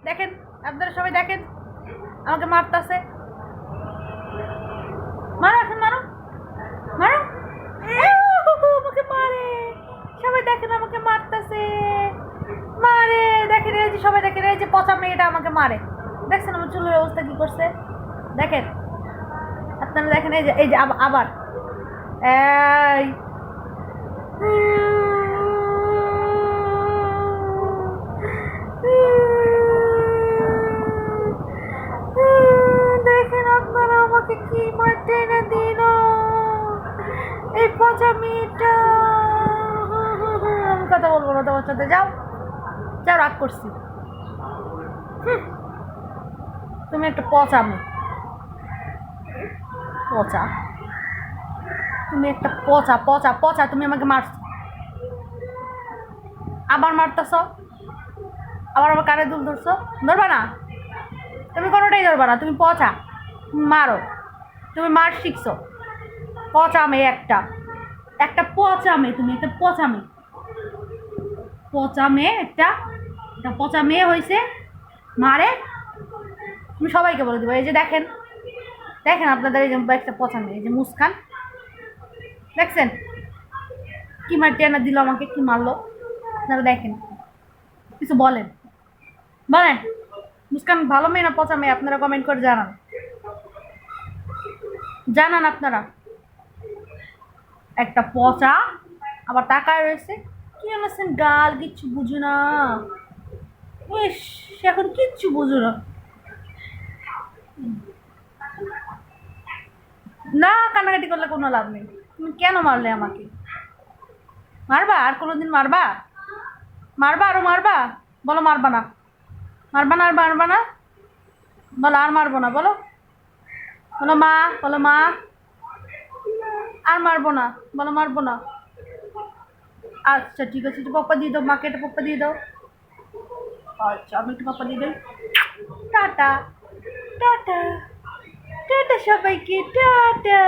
দেখেন, আপনারা সবাই দেখেন আমাকে মারতাছে। মারো এখন, মারো মারো। আমাকে মারে, সবাই দেখেন আমাকে মারতাছে, মারে। দেখেন এই যে সবাই দেখেন, এই যে পচা মেয়েটা আমাকে মারে। দেখছেন আমার চুলের অবস্থা কি করছে? দেখেন আপনারা, দেখেন এই যে আবার এই দেখেন আপনারা আমাকে কি মারতে না দিল এই পচা মেয়েটা। আমি কথা বলবো না তোমার সাথে, যাও যাও, রাগ করছি। তুমি একটা পচা মেয়ে, পচা, তুমি একটা পচা পচা পচা। তুমি আমাকে মারছো, আবার মারতেছ, আবার আমার কানে দুল ধরছো। ধরবা না, তুমি কোনোটাই ধরবা না, তুমি পচা, তুমি মারো, তুমি মার শিখছো। পচা মেয়ে একটা, একটা পচা মেয়ে, তুমি একটা পচা মেয়ে, পচা মেয়ে একটা পচা মেয়ে হয়েছে, মারে। তুমি সবাইকে বলে দেবো। এই যে দেখেন, দেখেন আপনাদের এই যে একটা পচা মেয়ে, এই যে মুস্কান, দেখছেন কি মারটিয়ানা দিল আমাকে, কি মারলো আপনারা দেখেন। কিছু বলেন, বলেন মুস্কান ভালো মেয়ে না পচা মেয়ে? আপনারা কমেন্ট করে জানান, জানান আপনারা। একটা পচা, আবার তাকায় রয়েছে, কি আছেন গাল, কিচ্ছু বুঝো না। ইস, এখন কিচ্ছু বুঝো না। না, কান্নাকাটি করলে কোনো লাভ নেই। তুমি কেন মারলে আমাকে? মারবা আর কোনোদিন? মারবা, মারবা আরো মারবা? বলো মারবা না, মারবা না আর মারবা না, বলো আর মারবো না, বলো, বলো মা, বলো মা, আর মারবো না, বলো মারবো না। আচ্ছা ঠিক আছে, একটু পাপ্পা দিয়ে দাও, মাকে একটা পাপ্পা দিয়ে দাও। আচ্ছা আমি একটু পাপ্পা দিয়ে দিই। টাটা, টাটা, টাটা সবাইকে, টাটা।